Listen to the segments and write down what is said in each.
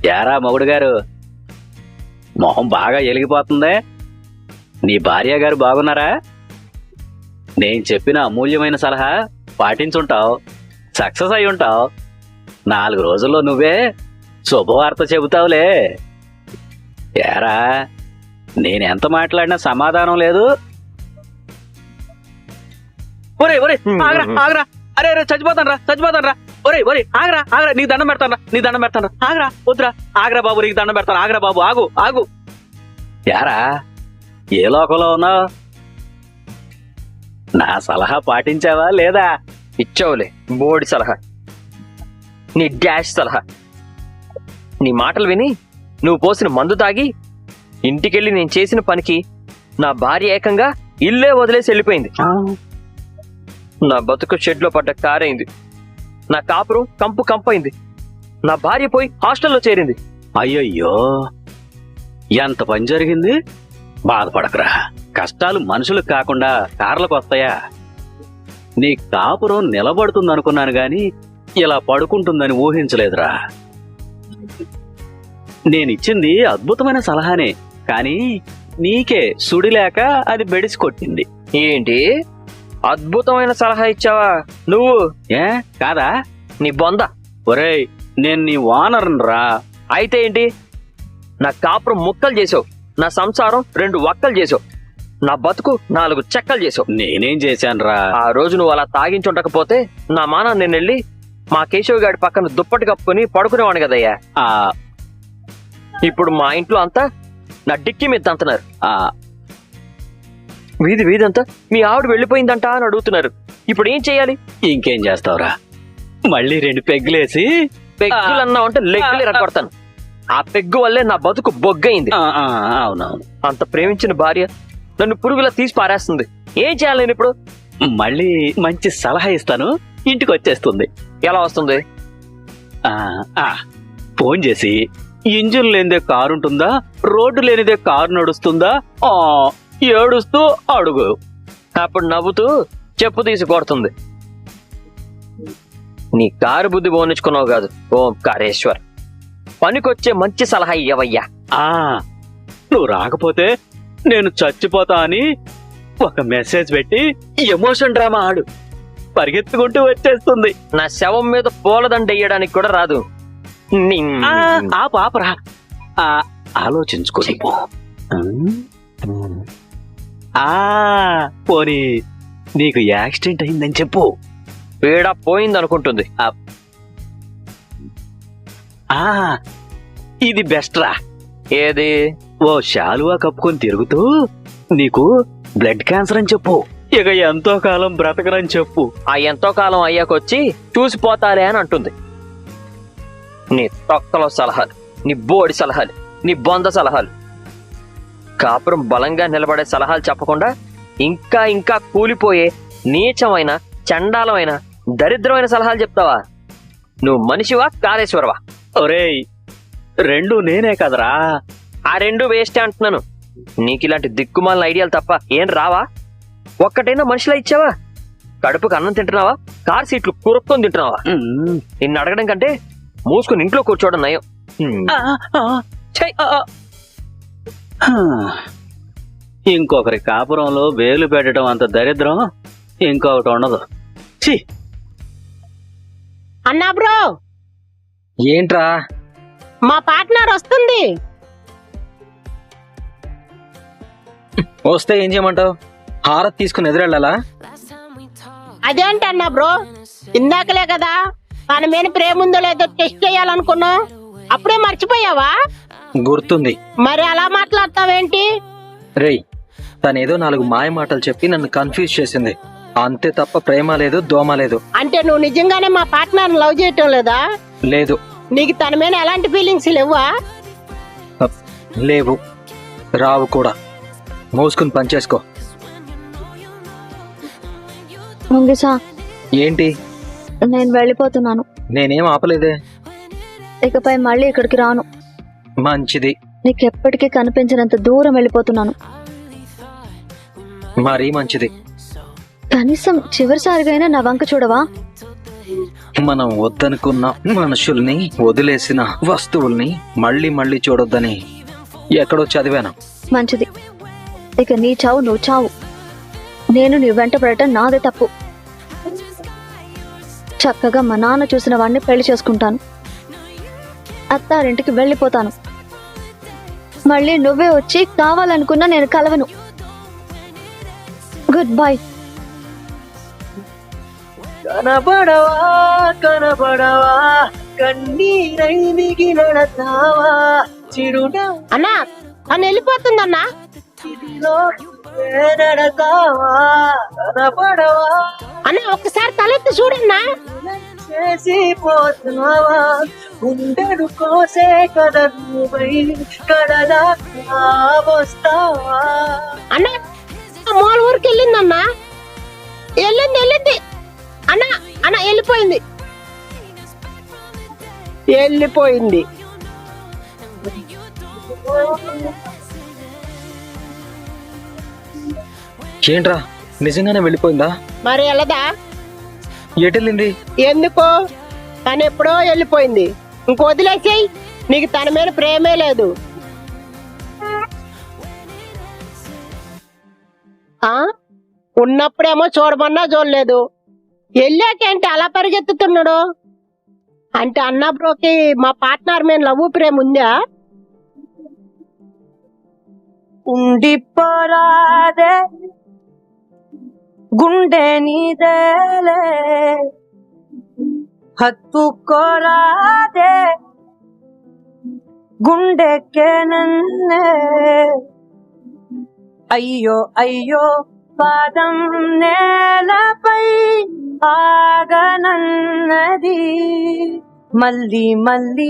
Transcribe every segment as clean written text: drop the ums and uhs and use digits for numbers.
యారా మొగుడు గారు, మొహం బాగా ఎలిగిపోతుందే. నీ భార్య గారు బాగున్నారా? నేను చెప్పిన అమూల్యమైన సలహా పాటించుంటావు, సక్సెస్ అయి ఉంటావు. 4 రోజుల్లో నువ్వే శుభవార్త చెబుతావులే. యారా, నేనెంత మాట్లాడినా సమాధానం లేదు. ఒరే ఒరే ఆగరా ఆగరా, అరే అరే చచ్చిపోతాను రా. ఒరే ఒరే ఆగరా ఆగరా, నీకు దండం పెడతాను రా. ఆగరా, వద్దురా, ఆగరా బాబు, నీకు దండం పెడతాను. ఆగరా బాబు, ఆగు ఆగు. యారా, ఏ లోకంలో ఉన్నావు? నా సలహా పాటించావా లేదా? ఇచ్చావులే బోడి సలహా, నీ డాష్ సలహా. నీ మాటలు విని నువ్వు పోసిన మందు తాగి ఇంటికెళ్ళి నేను చేసిన పనికి నా భార్య ఏకంగా ఇల్లే వదిలేసి వెళ్ళిపోయింది. నా బతుకు షెడ్లో పడ్డ కారైంది. నా కాపురం కంపైంది. నా భార్య పోయి హాస్టల్లో చేరింది. అయ్యయ్యో, ఎంత పని జరిగింది. బాధపడకురా, కష్టాలు మనుషులకు కాకుండా కార్లకు వస్తాయా? నీ కాపురం నిలబడుతుందనుకున్నాను గాని ఇలా పడుకుంటుందని ఊహించలేదురా. నేనిచ్చింది అద్భుతమైన సలహానే, కానీ నీకే సుడి లేక అది బెడిసి కొట్టింది. ఏంటి అద్భుతమైన సలహా ఇచ్చావా నువ్వు? ఏ కాదా? నీ బొంద. ఒరేయ్, నేను నీ ఓనర్ని రా. అయితే ఏంటి? నా కాపురం ముక్కలు చేసావు, నా సంసారం 2 వక్కలు చేసావు, నా బతుకు 4 చెక్కలు చేసావు. నేనేం చేశాను రా? ఆ రోజు నువ్వు అలా తాగించుండకపోతే నా మాన నేను వెళ్ళి మా కేశవ్ గారి పక్కన దుప్పటి కప్పుకొని పడుకునేవాడు కదయ్యా. ఇప్పుడు మా ఇంట్లో అంతా నా డిక్కి మీద అంటున్నారు. వీధంతా మీ ఆవిడ వెళ్ళిపోయిందంట అని అడుగుతున్నారు. ఇప్పుడు ఏం చెయ్యాలి? ఇంకేం చేస్తావురా, మళ్ళీ 2 పెగ్గులేసి పెగ్గులు అన్నావు అంటే లెగ్గులు ఎరగొడతాను. ఆ పెగ్గు వల్లే నా బతుకు బొగ్గయింది. అవునవును. అంత ప్రేమించిన భార్య నన్ను పురుగులా తీసి పారేస్తుంది. ఏం చేయాలి నేను ఇప్పుడు? మళ్ళీ మంచి సలహా ఇస్తాను, ఇంటికి వచ్చేస్తుంది. ఎలా వస్తుంది? ఫోన్ చేసి ఇంజిన్ లేనిదే కారు ఉంటుందా, రోడ్డు లేనిదే కారు నడుస్తుందా ఏడుస్తూ అడుగు. అప్పుడు నవ్వుతూ చెప్పు తీసి కొడుతుంది. నీ కారు బుద్ధి పోనిచ్చుకున్నావు కాదు ఓంకారేశ్వర్. పనికొచ్చే మంచి సలహా ఇవ్వయ్యా. నువ్వు రాకపోతే నేను చచ్చిపోతా అని ఒక మెసేజ్ పెట్టి ఎమోషన్ డ్రామా ఆడు. పరిగెత్తుకుంటూ వచ్చేస్తుంది. నా శవం మీద పూలదండ వేయడానికి కూడా రాదు. ఆ పాపరా, ఆలోచించుకొని పోనీ నీకు యాక్సిడెంట్ అయిందని చెప్పు. పీడ పోయిందనుకుంటుంది. ఇది బెస్ట్ రా. ఏది? ఓ శాలువా కప్పుకొని తిరుగుతూ నీకు బ్లడ్ క్యాన్సర్ అని చెప్పు. ఇక ఎంతో కాలం బ్రతకరని చెప్పు. ఆ ఎంతో కాలం అయ్యాకొచ్చి చూసిపోతారే అని అంటుంది. నీ తొక్కలో సలహాలు, నీ బోడి సలహాలు, నీ బొంద సలహాలు, కాపురం బలంగా నిలబడే సలహాలు చెప్పకుండా ఇంకా ఇంకా కూలిపోయే నీచమైన చండాలమైన దరిద్రమైన సలహాలు చెప్తావా? నువ్వు మనిషివా కాళేశ్వరవా? ఒరేయ్, 2 నేనే కదరా. ఆ 2 వేస్టే అంటున్నాను. నీకు ఇలాంటి దిక్కుమాలిన ఐడియాలు తప్ప ఏం రావా? ఒక్కటైనా మనిషిలా ఇచ్చావా? కడుపుకు అన్నం తింటున్నావా? కార్ సీట్లు కురుక్కొని తింటున్నావా? నిన్ను అడగడం కంటే మూసుకుని ఇంట్లో కూర్చోవడం నయం. ఇంకొకరి కాపురంలో వేలు పెట్టడం అంత దరిద్రం ఇంకొకటి ఉండదు. అన్నా బ్రో, ఏంట్రా? మా పార్ట్నర్ వస్తుంది. వస్తే ఏం చేయమంటావు? హారతి తీసుకుని ఎదురెళ్ళాలా? అదేంటన్నా బ్రో, ఇందాకలే కదా తన మీద ప్రేమ ఉందో లేదో టెస్ట్ చేయాలనుకున్నా, అప్పుడే మర్చిపోయావా? గుర్తుంది. మరి అలా మాట్లాడతావేంటి? రేయ్, తనేదో 4 మాయ మాటలు చెప్పి నన్ను కన్ఫ్యూజ్ చేసింది. అంతే తప్ప ప్రేమ లేదు, దోమ లేదు. అంటే నువ్వు నిజంగానే మా పార్ట్నర్ లవ్ చేయటం లేదా? లేదు. నీకు తన మీద ఎలాంటి ఫీలింగ్స్ లేవా? లేవు, రావు కూడా. మూసుకుని పనిచేసుకో. ఏంటి? నేను వెళ్ళిపోతున్నాను. నేనేం ఆపలేదే. ఇకపై మళ్ళీ ఇక్కడికి రాను. మంచిది. నీకెప్పటికీ కనిపించినంత దూరం వెళ్ళిపోతున్నాను. మరీ మంచిది. కనీసం చివరిసారిగా నా వంక చూడవా? మనం వద్దనుకున్న మనుషుల్ని, వదిలేసిన వస్తువుల్ని మళ్ళీ మళ్ళీ చూడొద్దని ఎక్కడో చదివాను. మంచిది. ఇక నీ చావు నువ్వు చావు. నేను నీ వెంట పడటం నాదే తప్పు. చక్కగా మా నాన్న చూసిన వాడిని పెళ్లి చేసుకుంటాను. అత్తారింటికి వెళ్ళిపోతాను. మళ్ళీ నువ్వే వచ్చి కావాలనుకున్నా నేను కలవను. Good bye. కనబడవా కనబడవా కన్నీరై మిగిలడతావా చిరునా అన్నా తను వెళ్ళిపోతుందన్నా. నడతావా కనబడవా అన్నా ఒక్కసారి తలెత్తి చూడన్నా. చేసిపోతున్నావా గుండెడు కోసే కదా నువ్వై కడదా వస్తావా. అన్నా మూల ఊరికి వెళ్ళిందన్నా. వెళ్ళింది అన్నా. అన్నా వెళ్ళిపోయింది. ఏంట్రా, నిజంగానే వెళ్ళిపోయిందా? మరి వెళ్ళదా? ఎటెళ్ళింది? ఎందుకో తను ఎప్పుడో వెళ్ళిపోయింది. ఇంక వదిలేసేయ్. నీకు తన మీద ప్రేమే లేదు. ఆ ఉన్నప్పుడేమో చూడమన్నా చూడలేదు. వెళ్ళాకేంటి అలా పరిగెత్తుతున్నాడు? అంటే అన్న బ్రోకి మా పార్ట్నర్ మీద లవ్ ప్రేమ ఉందా? ఉండిపోరాదే గుండె నీదేలే హత్తుకోరాదే గుండెకే నన్నే అయ్యో అయ్యో పాదం నేలపై ఆగనన్నది మళ్ళీ మళ్ళీ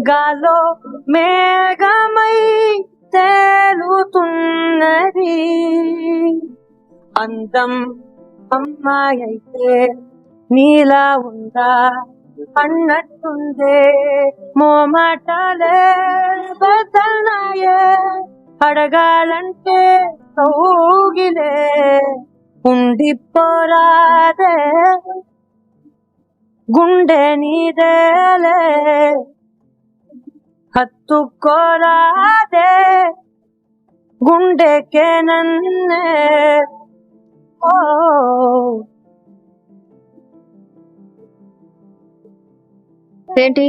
గాలో మేఘమై తేలుతున్నది అందం అమ్మాయైతే నీలా ఉందా అన్నట్టుందే మోమాటాలే బదల్నాయే అడగాలంటే కౌగిలే ఉండిపోరాదే గుండె నీదేలే హత్తుకోరాదే గుండెకే నన్నే ఓ ఏంటి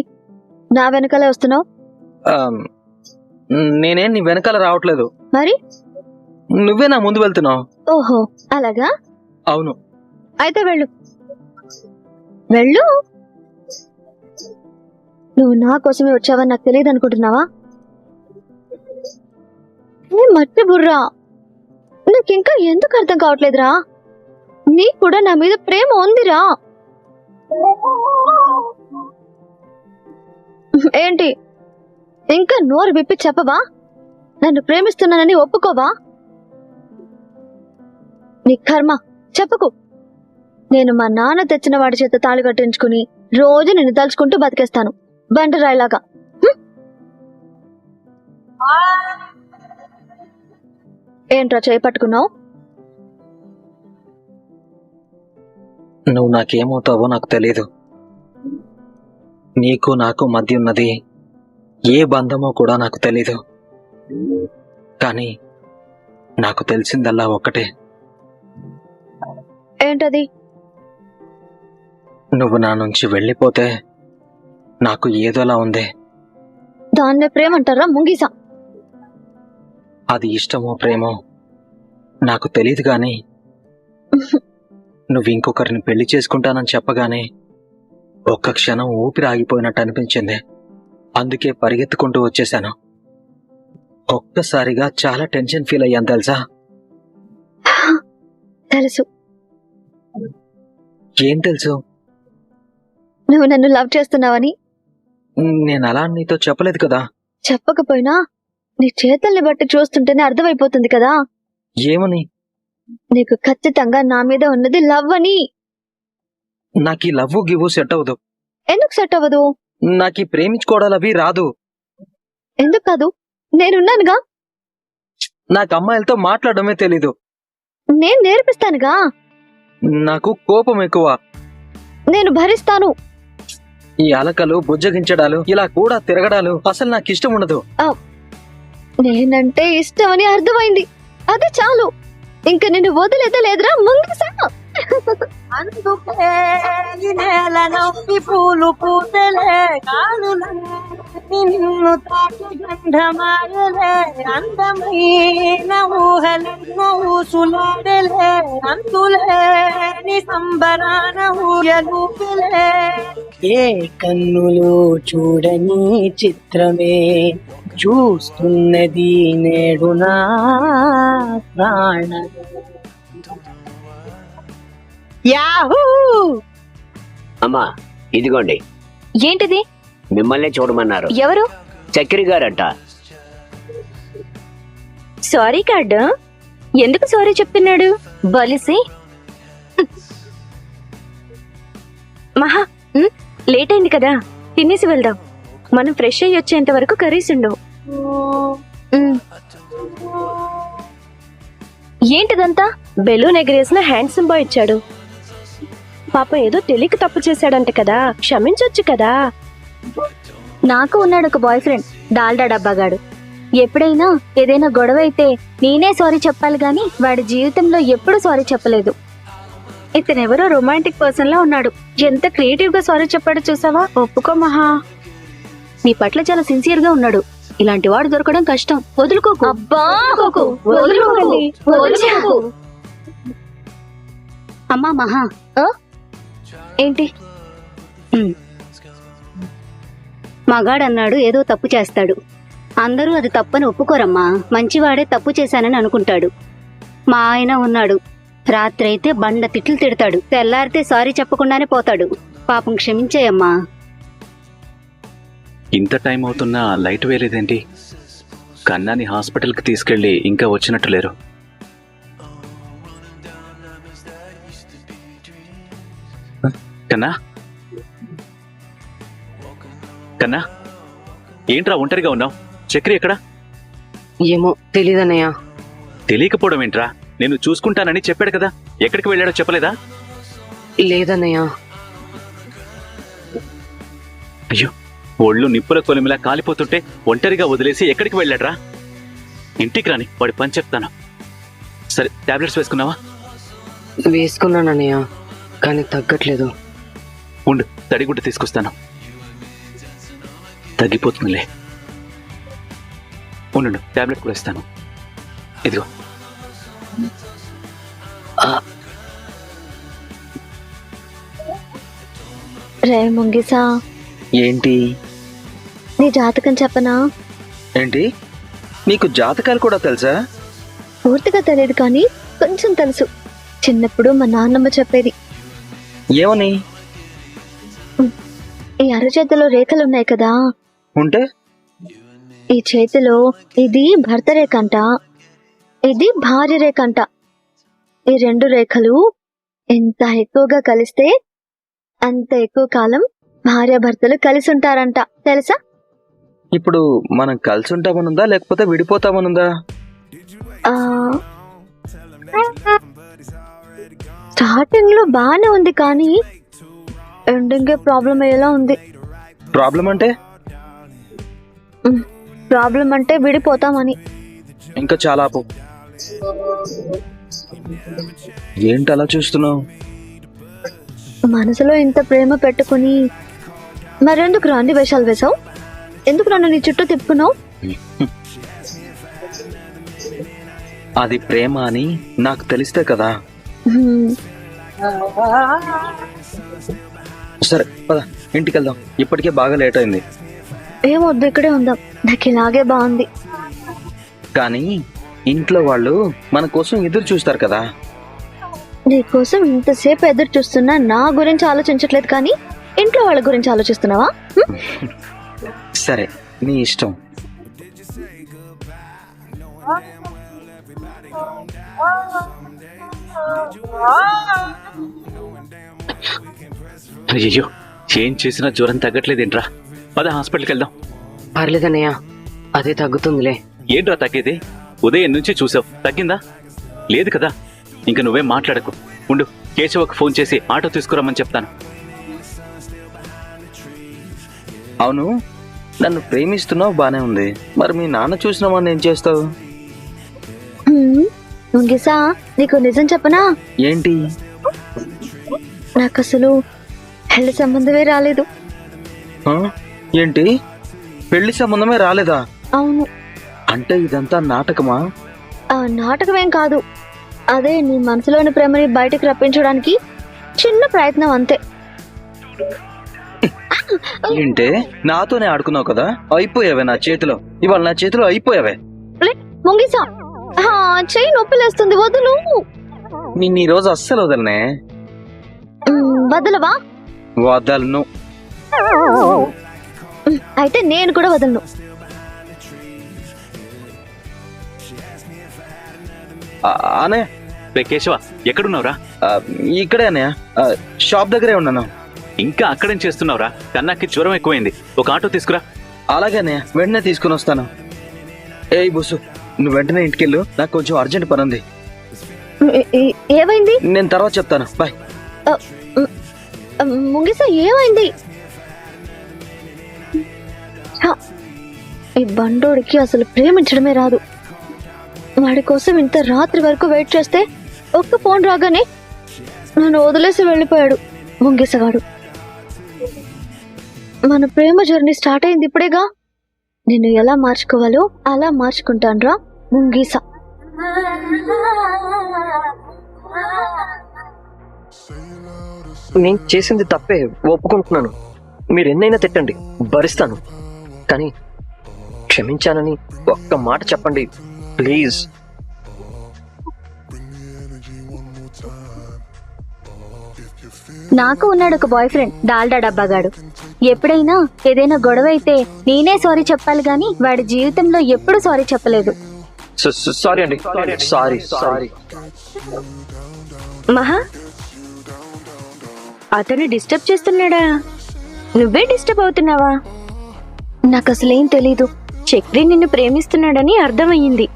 నా వెనకాలే వస్తున్నావు? నేనేం నీ వెనకాల రావట్లేదు. మరి నువ్వే నా ముందు వెళ్తున్నావు. ఓహో అలాగా? అవును. అయితే వెళ్ళు. నువ్వు నా కోసమే వచ్చావని నాకు తెలియదు అనుకుంటున్నావా? మట్టి బుర్రా, నీకింకా ఎందుకు అర్థం కావట్లేదురా? నీకు కూడా నా మీద ప్రేమ ఉందిరా. ఏంటి ఇంకా నోరు విప్పి చెప్పవా? నన్ను ప్రేమిస్తున్నానని ఒప్పుకోవా? నీ కర్మ, చెప్పుకు. నేను మా నాన్న తెచ్చిన వాడి చేత తాళి కట్టించుకుని రోజు నిన్ను తలుచుకుంటూ బతికేస్తాను బండరాయిలాగా. ఏంట్రా చేయి పట్టుకున్నావు? నువ్వు నాకేమవుతావో నాకు తెలీదు. నీకు నాకు మధ్య ఉన్నది ఏ బంధమో కూడా నాకు తెలీదు. కానీ నాకు తెలిసిందల్లా ఒక్కటే. ఏంటది? నువ్వు నా నుంచి వెళ్ళిపోతే నాకు ఏదోలా ఉంది. దాన్నే ప్రేమ అంటారా ముంగీసా? అది ఇష్టమో ప్రేమో నాకు తెలీదు, గాని నువ్వు ఇంకొకరిని పెళ్లి చేసుకుంటానని చెప్పగానే ఒక్క క్షణం ఊపిరి ఆగిపోయినట్టు అనిపించింది. అందుకే పరిగెత్తుకుంటూ వచ్చేశాను. ఒక్కసారిగా చాలా టెన్షన్ ఫీల్ అయ్యాను తెలుసా? తెలుసు. ఏం తెలుసు? నువ్వు నన్ను లవ్ చేస్తున్నావని. నేను అలా నీతో చెప్పలేదు కదా. చెప్పకపోయినా నీ చేతల్ని బట్టి చూస్తుంటేనే అర్థమైపోతుంది కదా. ఏమని? నీకు ఖచ్చితంగా నా మీద ఉన్నది లవ్ అని. నాకు ఈ లవ్ గివ్ సెట్ అవ్వదు. ఎందుకు సెట్ అవ్వదు? నాకు ఈ ప్రేమించుకోవడాలు అవి రాదు. ఎందుకు కాదు? నేనున్నానుగా. నాకు అమ్మాయిలతో మాట్లాడడమే తెలీదు. నేను నేర్పిస్తానుగా. నాకు కోపం ఎక్కువ. నేను భరిస్తాను. ఈ అలకలు బుజ్జగించడాలు ఇలా కూడా తిరగడాలు అసలు నాకు ఇష్టం ఉండదు. నేనంటే ఇష్టమని అర్థమైంది, అది చాలు. ఇంక నిన్ను వదిలేదా లేదురా ముంగిసా. అందుకే ఈ నేల నవ్వి పూలు పూతలే, నిన్ను తాకి గంధమాయలే, అందమైన ఊహలెన్నో ఊసులాడలే, అందులేని సంబరాన ఊయలూపిలే. ఏ కన్నులు చూడని చిత్రమే చూస్తున్నది నేడు నా ప్రాణం. యాహూ! అమ్మా ఇదిగోండి, ఏంటిది? మిమ్మల్నే చూడమన్నారు. ఎవరు? చక్రి గారంట. Sorry card. ఎందుకు సారీ చెప్తున్నాడు? బలిసి మహా, లేట్ అయింది కదా, తినేసి వెళ్దాం. మనం ఫ్రెష్ అయ్యి వచ్చేంత వరకు కర్రీస్ ఉండవు. ఏంటిదంతా? బెలూన్ ఎగరేసిన హ్యాండ్సమ్ బాయ్ ఇచ్చాడు. పాప ఏదో తెలియక తప్పు చేశాడంట కదా, క్షమించొచ్చు కదా. నాకు ఉన్నాడు ఒక బాయ్ ఫ్రెండ్, డాల్డా డబ్బాగాడు. ఎప్పుడైనా ఏదైనా గొడవ అయితే నేనే సారీ చెప్పాలి గాని వాడి జీవితంలో ఎప్పుడు సారీ చెప్పలేదు. ఇతనెవరో రొమాంటిక్ పర్సన్ లా ఉన్నాడు. ఎంత క్రియేటివ్ గా సారీ చెప్పాడో చూసావా? ఒప్పుకో మహా, నీ పట్ల చాలా సిన్సియర్ గా ఉన్నాడు. ఇలాంటి వాడు దొరకడం కష్టం. వదులుకోకు. అబ్బా అమ్మా మహా. ఏంటి? మగాడన్నాడు ఏదో తప్పు చేస్తాడు. అందరూ అది తప్పని ఒప్పుకోరమ్మా. మంచివాడే తప్పు చేశానని అనుకుంటాడు. మా ఆయన ఉన్నాడు, రాత్రి అయితే బండ తిట్లు తిడతాడు, తెల్లారితే సారీ చెప్పకుండానే పోతాడు. పాపం క్షమించేయమ్మా. ఇంత టైం అవుతున్నా లైట్ వేయలేదేంటి? కన్నాని హాస్పిటల్కి తీసుకెళ్ళి ఇంకా వచ్చినట్టు లేరు. కన్నా, కన్నా, ఏంట్రా ఒంటరిగా ఉన్నావు? చక్రి ఎక్కడా? ఏమో తెలీదన్నయ్య. తెలియకపోవడం ఏంట్రా? నేను చూసుకుంటానని చెప్పాడు కదా, ఎక్కడికి వెళ్ళాడో చెప్పలేదా? లేదన్నయ్య. అయ్యో, ఒళ్ళు నిప్పుల కొలిమిలా కాలిపోతుంటే ఒంటరిగా వదిలేసి ఎక్కడికి వెళ్ళాడ్రా? ఇంటికి రాని, వాడి పని చెప్తాను. సరే, టాబ్లెట్స్ వేసుకున్నావా? వేసుకున్నానన్నయ్య, కానీ తగ్గట్లేదు. ఉండు, తడిగుడ్డ తీసుకొస్తాను, తగ్గిపోతుందిలే. ఉండు, టాబ్లెట్ కూడా ఇస్తాను. ఇదిగో. రే ముంగిసా, ఏంటి నీ జాతకం చెప్పనా? ఏంటి నీకు జాతకాలు కూడా తెలుసా? పూర్తిగా తెలియదు కానీ కొంచెం తెలుసు. చిన్నప్పుడు మా నాన్నమ్మ చెప్పేది. ఏమని? ఈ అరచేతిలో రేఖలున్నాయి కదా, ఉంటే ఈ చేతిలో ఇది భర్త రేఖ అంట, ఇది భార్య రేఖ అంట. ఈ రెండు రేఖలు ఎంత ఎక్కువగా కలిస్తే అంత ఎక్కువ కాలం భార్యాభర్తలు కలిసి ఉంటారంట. తెలుసా? ఇప్పుడు మనం కలిసి ఉంటామనుందా లేకపోతే విడిపోతామనుందా? స్టార్టింగ్ లో బానే ఉంది కానీ ఎండింగ్ ప్రాబ్లం అయ్యేలా ఉంది. ప్రాబ్లం అంటే? ప్రాబ్లం అంటే విడిపోతామని. ఇంకా చాలా ఆపు. ఏంటి అలా చూస్తున్నావు? మనసులో ఇంత ప్రేమ పెట్టుకుని మరెందుకు రాంది వేషాలు వేసావు? ఎందుకు నన్ను నీ చుట్టూ తిప్పుకున్నావు? అది ప్రేమ అని నాకు తెలిస్తే కదా. సరే పద, ఇంటికి వెళ్దాం. ఇప్పటికే బాగా లేట్ అయింది. ఏమొద్దు, ఇక్కడే ఉందాం. నాకు ఇలాగే బాగుంది. కానీ ఇంట్లో వాళ్ళు మన కోసం ఎదురు చూస్తారు కదా. నీకోసం ఇంతసేపు ఎదురు చూస్తున్నా నా గురించి ఆలోచించట్లేదు కానీ ఇంట్లో వాళ్ళ గురించి ఆలోచిస్తున్నావా? సరే, నీ ఇష్టం. అయ్యో, ఏం చేసినా జ్వరం తగ్గట్లేదేంట్రా? పద, హాస్పిటల్కి వెళ్దాం. పర్లేదన్నయ్య, అదే తగ్గుతుందిలే. ఏంట్రా తగ్గేది? ఉదయం నుంచి చూసావు, తగ్గిందా? లేదు కదా. ఇంక నువ్వేం మాట్లాడకు. ఉండు, కేశవకు ఫోన్ చేసి ఆటో తీసుకురమ్మని చెప్తాను. అవును, నన్ను ప్రేమిస్తున్నావు బానే ఉంది, మరి మీ నాన్న చూసిన వాడిని ఏం చేస్తావు? ముంగిసా, నీకు నిజం చెప్పనా? ఏంటి? నాకు అసలు పెళ్లి సంబంధమే రాలేదు. ఆ? ఏంటి, పెళ్లి సంబంధమే రాలేదా? అవును. అంటే ఇదంతా నాటకమా? ఆ నాటకమేం కాదు, అదే నీ మనసులోని ప్రేమని బయటకు రప్పించడానికి చిన్న ప్రయత్నం అంతే. ఏంటే, నాతోనే ఆడుకున్నావు కదా, అయిపోయావే నా చేతిలో. ఇవాళ నా చేతిలో అయిపోయావే. ముంగిసా, చెయ్యి నొప్పిలేస్తుంది, వదులు. నిన్ను ఈ రోజు అస్సలు వదలనే. వదలవా? వదలను. అయితే నేను కూడా వదలను. అనే రే కేశవ, ఎక్కడున్నావురా? ఇక్కడే అన్నయ్య, షాప్ దగ్గరే ఉన్నాను. ఇంకా అక్కడేం చేస్తున్నావురా? కన్నాకి జ్వరం ఎక్కువైంది, ఒక ఆటో తీసుకురా. అలాగే అన్నయ్య, వెంటనే తీసుకుని వస్తాను. ఏయ్ బుసు, నువ్వు వెంటనే ఇంటికెళ్ళు, నాకు కొంచెం అర్జెంట్ పని ఉంది. ఏమైంది? నేను తర్వాత చెప్తాను, బాయ్. ముంగిసా, ఏమైంది? ఈ బండోడికి అసలు ప్రేమించడమే రాదు. వాడి కోసం ఇంత రాత్రి వరకు వెయిట్ చేస్తే ఒక్క ఫోన్ రాగానే నన్ను వదిలేసి వెళ్ళిపోయాడు ముంగిసగాడు. మన ప్రేమ జర్నీ స్టార్ట్ అయింది ఇప్పుడేగా. నిన్ను ఎలా మార్చుకోవాలో అలా మార్చుకుంటానురా ముంగీస. నేను చేసింది తప్పే, ఒప్పుకుంటున్నాను. మీరు ఎన్నైనా తిట్టండి, భరిస్తాను. కానీ క్షమించానని ఒక్క మాట చెప్పండి ప్లీజ్. నాకు ఉన్నాడు ఒక బాయ్ ఫ్రెండ్, డాల్డా డబ్బాగాడు. ఎప్పుడైనా ఏదైనా గొడవ అయితే నేనే సారీ చెప్పాలి గాని వాడి జీవితంలో ఎప్పుడు సారీ చెప్పలేదు. సారీ అండి, సారీ సారీ. మహా, అతను డిస్టర్బ్ చేస్తున్నాడా? నువ్వే డిస్టర్బ్ అవుతున్నావా? నాకు అసలేం తెలీదు. చక్రి నిన్ను ప్రేమిస్తున్నాడని అర్థమయ్యింది.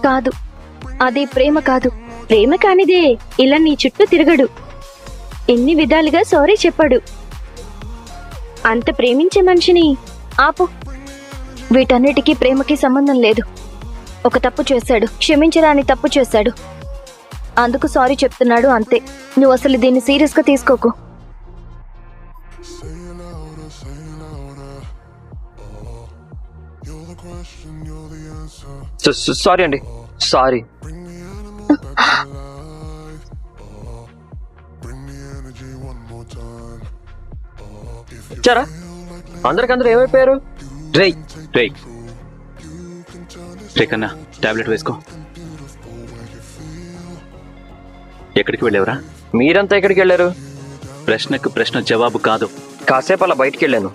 కాదు, అది ప్రేమ కాదు. ప్రేమ కానిదే ఇలా నీ చుట్టూ తిరగడు. ఎన్ని విధాలుగా సారీ చెప్పాడు. అంత ప్రేమించే మనిషిని ఆపు. వీటన్నిటికీ ప్రేమకి సంబంధం లేదు. ఒక తప్పు చేశాడు, క్షమించరాని తప్పు చేశాడు, అందుకు సారీ చెప్తున్నాడు అంతే. నువ్వు అసలు దీన్ని సీరియస్ గా తీసుకోకు. సారీ అండి, సారీ. చారా, అందరికందరూ ఏమైపోయారు? రే రే రే కన్నా, టాబ్లెట్ వేసుకో. ఎక్కడికి వెళ్ళావురా? మీరంతా ఎక్కడికి వెళ్ళారు? ప్రశ్నకు ప్రశ్న జవాబు కాదు. కాసేపు అలా బయటికి వెళ్ళాను.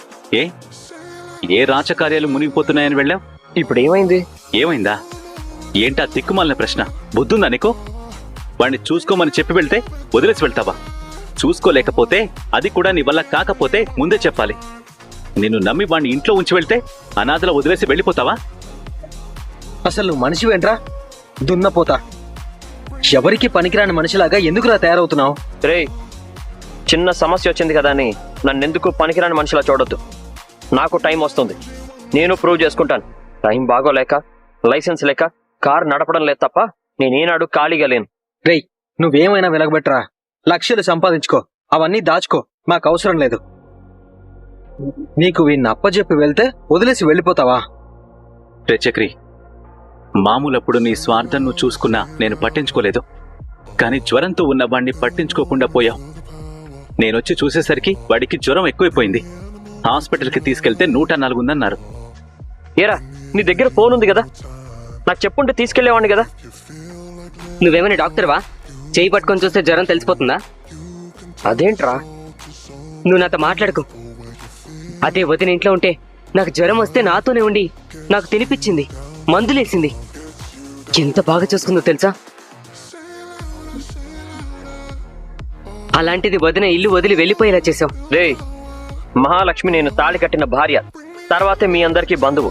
ఏ రాచకార్యాలు మునిగిపోతున్నాయని వెళ్ళావు? ఇప్పుడు ఏమైంది? ఏమైందా? ఏంటా తిక్కుమాలిన ప్రశ్న? బుద్ధుందా నీకు? వాడిని చూసుకోమని చెప్పి వెళ్తే వదిలేసి వెళ్తావా? చూసుకోలేకపోతే, అది కూడా నీ వల్ల కాకపోతే ముందే చెప్పాలి. నిన్ను నమ్మి వాడిని ఇంట్లో ఉంచి వెళ్తే అనాథలా వదిలేసి వెళ్ళిపోతావా? అసలు నువ్వు మనిషివేంట్రా, దున్నపోతా. ఎవరికి పనికిరాని మనిషిలాగా ఎందుకులా తయారవుతున్నావు? రే, చిన్న సమస్య వచ్చింది కదా అని నన్నెందుకు పనికిరాని మనిషిలా చూడొద్దు. నాకు టైం వస్తుంది, నేను ప్రూవ్ చేసుకుంటాను. టైం బాగోలేక, లైసెన్స్ లేక కారు నడపడం లేదు తప్ప నేనేనాడు ఖాళీగా లేను. రేయ్, నువ్వేమైనా వెలగబెట్టరా, లక్షలు సంపాదించుకో, అవన్నీ దాచుకో, మాకు అవసరం లేదు. నీకు వీణ్ణి అప్పచెప్పి వెళ్తే వదిలేసి వెళ్ళిపోతావా? రే చక్రి, మామూలప్పుడు నీ స్వార్థం నువ్వు చూసుకున్నా నేను పట్టించుకోలేదు. కానీ జ్వరంతో ఉన్న వాడిని పట్టించుకోకుండా పోయావు. నేనొచ్చి చూసేసరికి వాడికి జ్వరం ఎక్కువైపోయింది. హాస్పిటల్కి తీసుకెళ్తే 104 ఉందన్నారు. ఏరా, నీ దగ్గర ఫోన్ ఉంది కదా, నాకు చెప్పుంటే తీసుకెళ్లేవాడిని కదా. నువ్వేమైనా డాక్టర్వా? చేయి పట్టుకొని చూస్తే జ్వరం తెలిసిపోతుందా? అదేంట్రా? నువ్వు నాతో మాట్లాడుకో. అదే వదిన ఇంట్లో ఉంటే నాకు జ్వరం వస్తే నాతోనే ఉండి నాకు తినిపించింది, మందులేసింది. ఎంత బాగా చూసుకుందో తెలుసా? అలాంటిది వదిన ఇల్లు వదిలి వెళ్ళిపోయేలా చేసావు. రే, మహాలక్ష్మి నేను తాళి కట్టిన భార్య, తర్వాతే మీ అందరికీ బంధువు.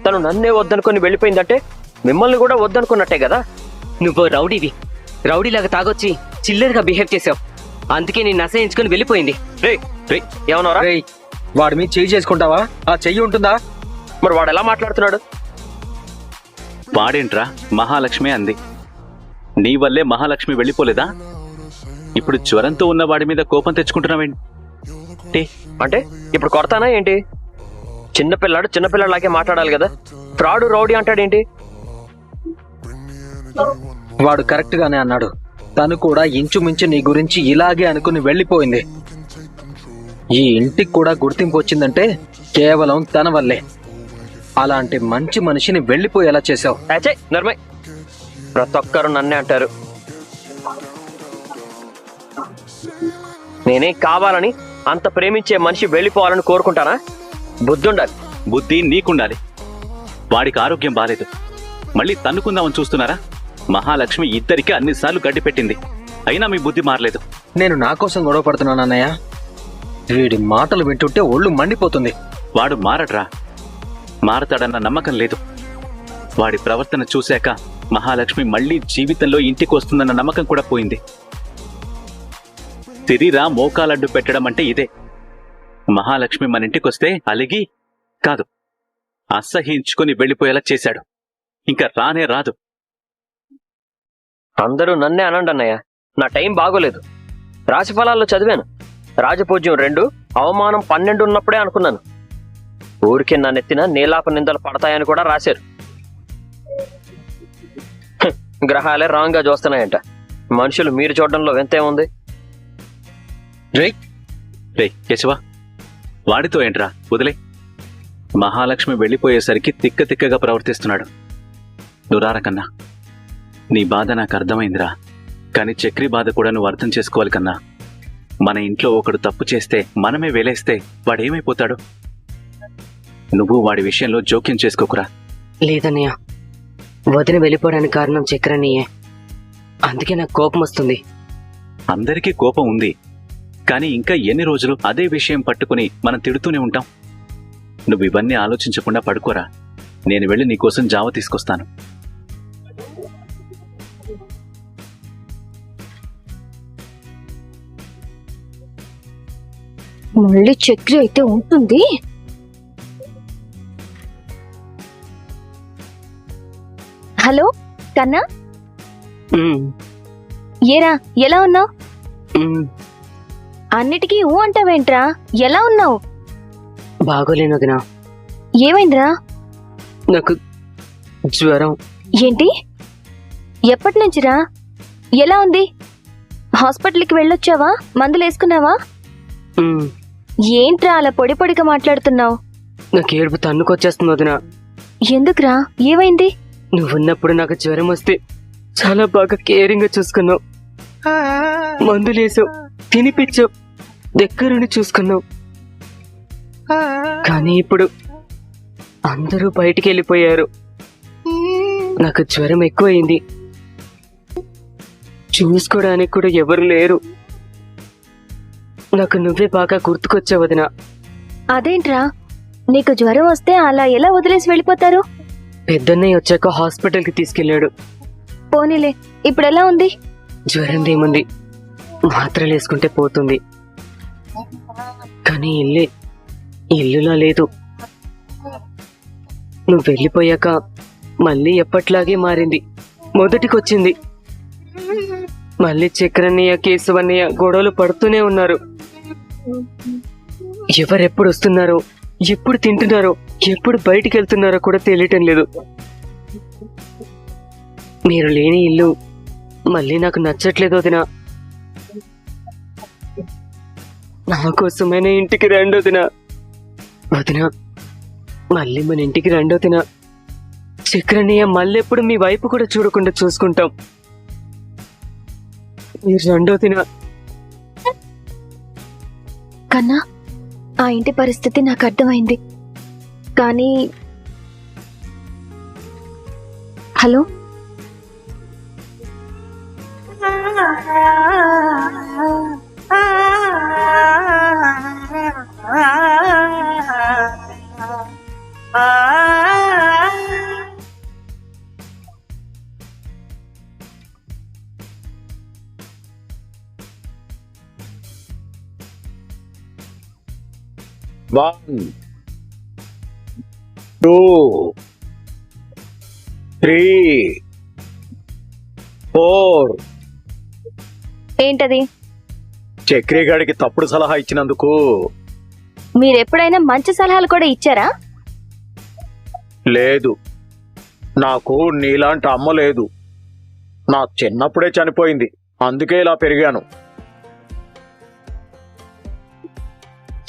తను నన్నే వద్దనుకొని వెళ్ళిపోయిందంటే మిమ్మల్ని కూడా వద్దనుకున్నట్టే కదా. నువ్వు రౌడీవి. రౌడీలాగా తాగొచ్చి చిల్లరగా బిహేవ్ చేసావు. అందుకే నేను అసహించుకొని వెళ్ళిపోయింది. రే రే ఏమన్నారా? రేయ్, వాడి మీద చెయ్యి చేసుకుంటావా? ఆ చెయ్యి ఉంటుందా? మరి వాడు ఎలా మాట్లాడుతున్నాడు? వాడేంట్రా మహాలక్ష్మి అంది. నీ వల్లే మహాలక్ష్మి వెళ్ళిపోలేదా? ఇప్పుడు జ్వరంతో ఉన్న వాడి మీద కోపం తెచ్చుకుంటున్నావేంటి? అంటే ఇప్పుడు కొడతానా ఏంటి? చిన్నపిల్లాడు చిన్నపిల్లాడిలాగే మాట్లాడాలి కదా. ఫ్రాడు రౌడీ అంటాడేంటి? వాడు కరెక్ట్ గానే అన్నాడు. తను కూడా ఇంచుమించు నీ గురించి ఇలాగే అనుకుని వెళ్ళిపోయింది. ఈ ఇంటికి కూడా గుర్తింపు వచ్చిందంటే కేవలం తన వల్లే. అలాంటి మంచి మనిషిని వెళ్ళిపోయేలా చేశావు. అచ్చే నర్మయ్, ప్రతి ఒక్కరు నన్నే అంటారు. నేనే కావాలని అంత ప్రేమించే మనిషి వెళ్ళిపోవాలని కోరుకుంటానా? బుద్ధి ఉండాలి. బుద్ధి నీకుండాలి. వాడికి ఆరోగ్యం బాలేదు, మళ్ళీ తన్నుకుందామని చూస్తున్నారా? మహాలక్ష్మి ఇద్దరికి అన్నిసార్లు గడ్డి పెట్టింది, అయినా మీ బుద్ధి మారలేదు. నేను నా కోసం గొడవ పడుతున్నాను అన్నయ్య. వీడి మాటలు వింటుంటే ఒళ్ళు మండిపోతుంది. వాడు మారడ్రా, మారతాడన్న నమ్మకం లేదు. వాడి ప్రవర్తన చూశాక మహాలక్ష్మి మళ్ళీ జీవితంలో ఇంటికి వస్తుందన్న నమ్మకం కూడా పోయింది. తిరిరా మోకాలడ్డు పెట్టడం అంటే ఇదే. మహాలక్ష్మి మన ఇంటికొస్తే అలిగి కాదు, అసహించుకుని వెళ్ళిపోయేలా చేశాడు. ఇంకా రానే రాదు. అందరూ నన్నే అనండి అన్నయ్య. నా టైం బాగోలేదు. రాశి ఫలాల్లో చదివాను. రాజపూజ్యం 2, అవమానం 12 ఉన్నప్పుడే అనుకున్నాను. ఊరికే నా నెత్తిన నీలాప నిందలు పడతాయని కూడా రాశారు. గ్రహాలే రాంగ్ గా చూస్తున్నాయంట. మనుషులు మీరు చూడడంలో వింతే ఉంది. రే కేశవ, వాడితో ఏంట్రా, వదిలే. మహాలక్ష్మి వెళ్ళిపోయేసరికి తిక్క తిక్కగా ప్రవర్తిస్తున్నాడు. నురార కన్నా, నీ బాధ నాకు అర్థమైందిరా. కానీ చక్రి బాధ కూడా నువ్వు అర్థం చేసుకోవాలి కన్నా. మన ఇంట్లో ఒకడు తప్పు చేస్తే మనమే వేలేస్తే వాడేమైపోతాడు? నువ్వు వాడి విషయంలో జోక్యం చేసుకోకురా. లేదన్నయ్య, వదిన వెళ్ళిపోవడానికి కారణం చక్రన్నయ్యే. అందుకే నాకు కోపం వస్తుంది. అందరికీ కోపం ఉంది, కానీ ఇంకా ఎన్ని రోజులు అదే విషయం పట్టుకుని మనం తిడుతూనే ఉంటాం? నువ్వు ఇవన్నీ ఆలోచించకుండా పడుకోరా. నేను వెళ్ళి నీకోసం జావ తీసుకొస్తాను. మళ్ళీ చక్రి అయితే ఉంటుంది. హలో కన్నా, ఉమ్, ఏరా ఎలా ఉన్నావు? ఉమ్, అన్నిటికీ ఊ అంటావేంట్రా? ఎలా ఉన్నావు? బాగోలేను వదినా. ఏమైందిరా? నాకు జ్వరం. ఏంటి? ఎప్పటి నుంచిరా? ఎలా ఉంది? హాస్పిటల్కి వెళ్ళొచ్చావా? మందులు వేసుకున్నావా? ఉమ్, ఏంట్రా అలా పొడి పొడిగా మాట్లాడుతున్నావు? నాకు ఏడుపు తన్నుకొచ్చేస్తుంది వదినా. ఎందుకురా? ఏమైంది? నువ్వున్నప్పుడు నాకు జ్వరం వస్తే చాలా బాగా కేరింగ్ గా చూసుకున్నావు. మందులేసావు, తినిపించావు, దగ్గరుండి చూసుకున్నావు. కానీ ఇప్పుడు అందరూ బయటికి వెళ్ళిపోయారు. నాకు జ్వరం ఎక్కువైంది. చూసుకోవడానికి కూడా ఎవరు లేరు. నాకు నువ్వే బాగా గుర్తుకొచ్చావు వదినా. అదేంట్రా, నీకు జ్వరం వస్తే అలా ఎలా వదిలేసి వెళ్ళిపోతారు? పెద్దన్నయ్య వచ్చాక హాస్పిటల్ కి తీసుకెళ్లాడు. పోనీలే, ఇప్పుడు ఎలా ఉంది? జ్వరం ఏముంది, మాత్రలు వేసుకుంటే పోతుంది. కానీ ఇల్లులా లేదు. నువ్వు వెళ్ళిపోయాక మళ్ళీ ఎప్పట్లాగే మారింది. మొదటికొచ్చింది. మళ్ళీ చక్రన్నయ్య, కేశవన్నయ్య గొడవలు పడుతూనే ఉన్నారు. ఎవరెప్పుడు వస్తున్నారో, ఎప్పుడు తింటున్నారో, ఎప్పుడు బయటికి వెళ్తున్నారో కూడా తెలియటం లేదు. మీరు లేని ఇల్లు మళ్ళీ నాకు నచ్చట్లేదు వదినా. నా కోసమైనా ఇంటికి రండి వదినా. వదినా, మళ్ళీ మన ఇంటికి రండి వదినా. చక్రన్నయ్య మళ్ళెప్పుడు మీ వైపు కూడా చూడకుండా చూసుకుంటాం. మీరు రండి వదినా. కన్నా, ఆ ఇంటి పరిస్థితి నాకు అర్థమైంది. కానీ హలో, 1 2 3 4 ఏంటది? చక్రి గాడికి తప్పుడు సలహా ఇచ్చినందుకు మీరెప్పుడైనా మంచి సలహాలు కూడా ఇచ్చారా? లేదు. నాకు నీలాంటి అమ్మ లేదు. నా చిన్నప్పుడే చనిపోయింది, అందుకే ఇలా పెరిగాను.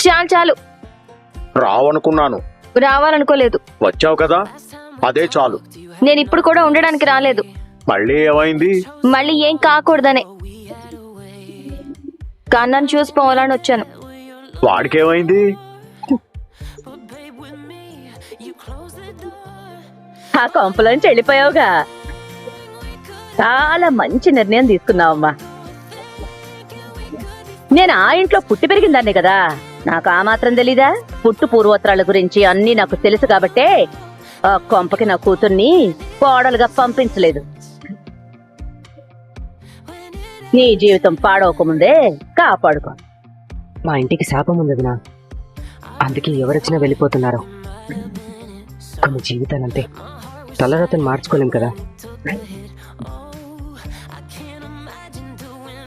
చాలు చాలు. రావనుకున్నాను, రావాలనుకోలేదు. వచ్చావు కదా, అదే చాలు. నేను ఇప్పుడు కూడా ఉండడానికి రాలేదు. మళ్ళీ ఏమైంది? మళ్ళీ ఏం కాకూడదనే. కన్నాను చూసిపోవాలని వచ్చాను. వాడికేమైంది? ఆ కొంపలోంచి వెళ్ళిపోయావుగా. చాలా మంచి నిర్ణయం తీసుకున్నావమ్మా. నేను ఆ ఇంట్లో పుట్టి పెరిగిందాన్ని కదా, నాకు ఆ మాత్రం తెలీదా? పుట్టు పూర్వోత్తరాల గురించి అన్నీ నాకు తెలుసు కాబట్టే ఆ కొంపకి నా కూతుర్ని కోడలుగా పంపించలేదు. నీ జీవితం పాడవకముందే కాపాడుకో. మా ఇంటికి శాపం ఉంది వదినా, అందుకే ఎవరొచ్చినా వెళ్ళిపోతున్నారు. కొన్ని జీవితాలంతే, తలరాతను మార్చుకోలేం కదా.